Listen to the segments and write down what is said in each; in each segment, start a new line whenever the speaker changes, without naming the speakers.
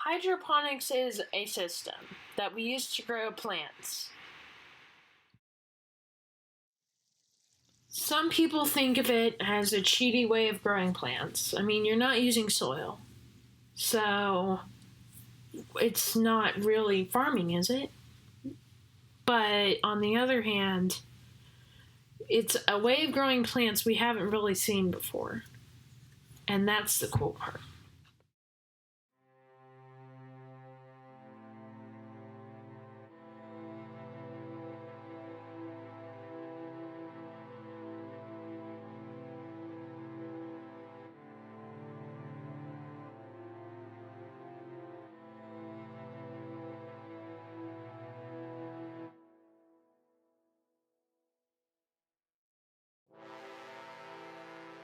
Hydroponics is a system that we use to grow plants. Some people think of it as a cheaty way of growing plants. I mean, you're not using soil. So, it's not really farming, is it? But on the other hand, it's a way of growing plants we haven't really seen before. And that's the cool part.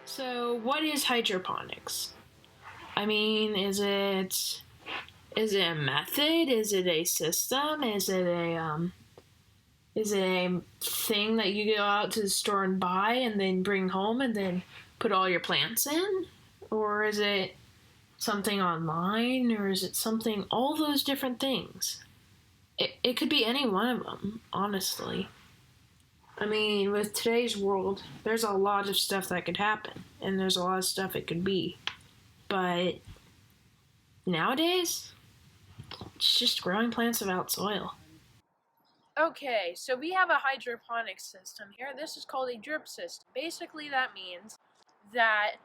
So, what is hydroponics? I mean, is it a method? Is it a system? Is it a thing that you go out to the store and buy and then bring home and then put all your plants in? Or is it something online? Or is it something, all those different things? It could be any one of them, honestly. I mean, with today's world, there's a lot of stuff that could happen, and there's a lot of stuff it could be. But nowadays, it's just growing plants without soil. Okay, so we have a hydroponics system here. This is called a drip system. Basically, that means that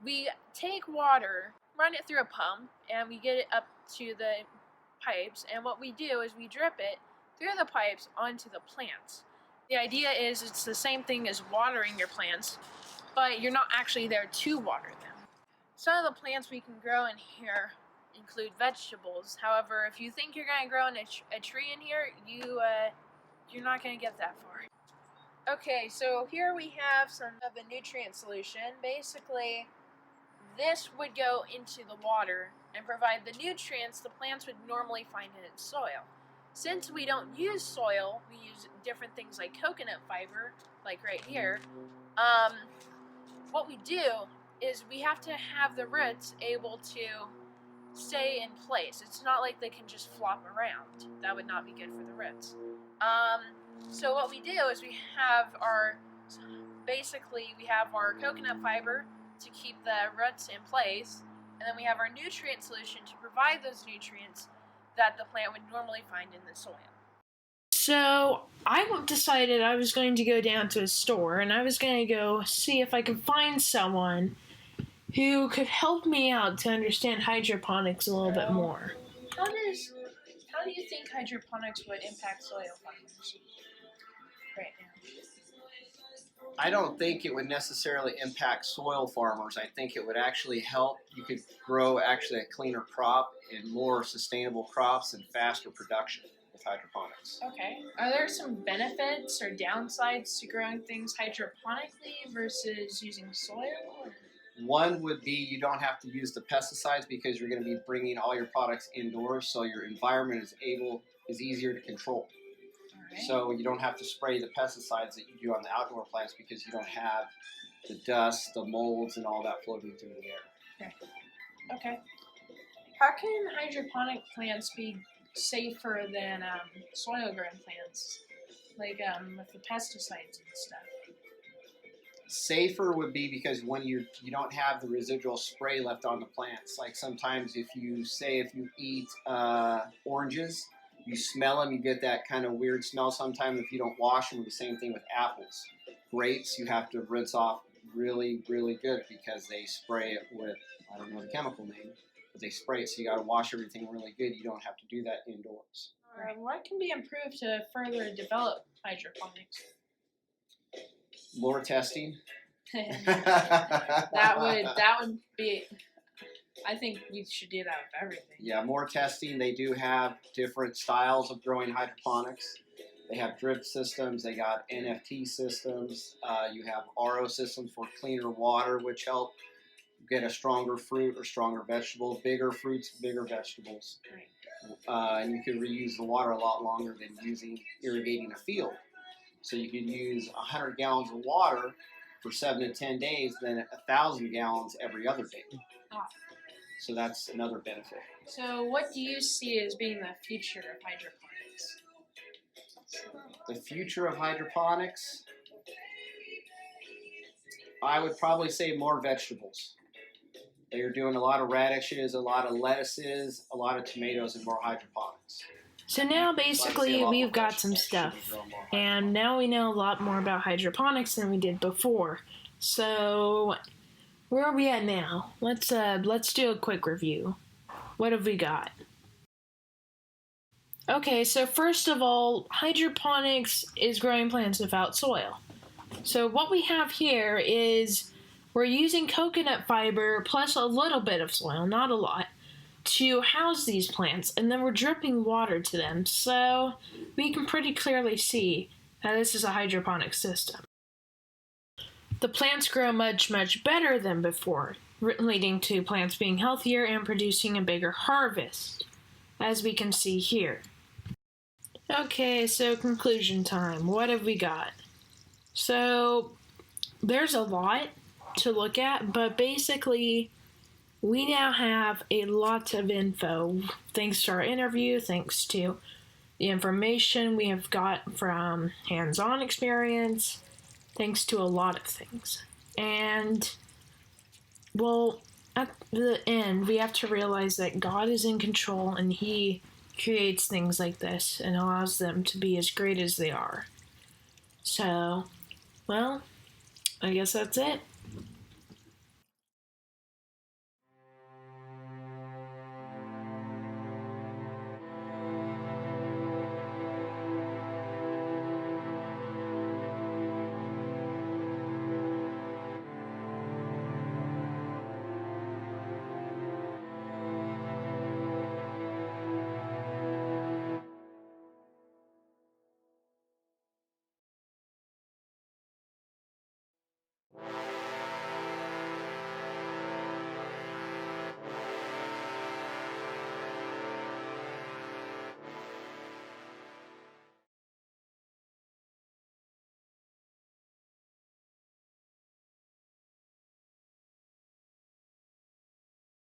we take water, run it through a pump, and we get it up to the pipes. And what we do is we drip it through the pipes onto the plants. The idea is it's the same thing as watering your plants, but you're not actually there to water them. Some of the plants we can grow in here include vegetables. However, if you think you're going to grow a tree in here, you're not going to get that far. Okay, so here we have some of the nutrient solution. Basically, this would go into the water and provide the nutrients the plants would normally find in its soil. Since we don't use soil, we use different things like coconut fiber, like right here. What we do is we have to have the roots able to stay in place. It's not like they can just flop around. That would not be good for the roots. So what we do is we have our coconut fiber to keep the roots in place, and then we have our nutrient solution to provide those nutrients that the plant would normally find in the soil. So I decided I was going to go down to a store and I was going to go see if I could find someone who could help me out to understand hydroponics a little bit more. How do you think hydroponics would impact soil farmers right now?
I don't think it would necessarily impact soil farmers. I think it would actually help. You could grow actually a cleaner crop and more sustainable crops and faster production with hydroponics.
Okay. Are there some benefits or downsides to growing things hydroponically versus using soil?
One would be you don't have to use the pesticides because you're going to be bringing all your products indoors, so your environment is easier to control. So you don't have to spray the pesticides that you do on the outdoor plants because you don't have the dust, the molds, and all that floating through the air.
Okay. How can hydroponic plants be safer than soil-grown plants, like with the pesticides and stuff?
Safer would be because when you don't have the residual spray left on the plants. Like sometimes if you eat oranges, you smell them, you get that kind of weird smell sometimes if you don't wash them. The same thing with apples. Grapes, you have to rinse off really, really good because they spray it with, I don't know the chemical name, but they spray it, so you got to wash everything really good. You don't have to do that indoors.
What can be improved to further develop hydroponics?
More testing.
that would be. I think we should do that with everything.
Yeah, more testing. They do have different styles of growing hydroponics. They have drip systems. They got NFT systems. You have RO systems for cleaner water, which help get a stronger fruit or stronger vegetable. Bigger fruits, bigger vegetables.
Right.
And you can reuse the water a lot longer than irrigating a field. So you can use 100 gallons of water for 7 to 10 days, then 1,000 gallons every other day. So that's another benefit.
So what do you see as being the future of hydroponics?
The future of hydroponics, I would probably say more vegetables. They're doing a lot of radishes, a lot of lettuces, a lot of tomatoes, and more hydroponics.
So now basically we've got some stuff, and now we know a lot more about hydroponics than we did before. So where are we at now? Let's do a quick review. What have we got? Okay, so first of all, hydroponics is growing plants without soil. So what we have here is we're using coconut fiber plus a little bit of soil, not a lot, to house these plants, and then we're dripping water to them, so we can pretty clearly see that this is a hydroponic system. The plants grow much, much better than before, leading to plants being healthier and producing a bigger harvest, as we can see here. Okay, so conclusion time. What have we got? So there's a lot to look at, but basically we now have a lot of info thanks to our interview, thanks to the information we have got from hands-on experience, thanks to a lot of things. And, well, at the end, we have to realize that God is in control and He creates things like this and allows them to be as great as they are. So, well, I guess that's it.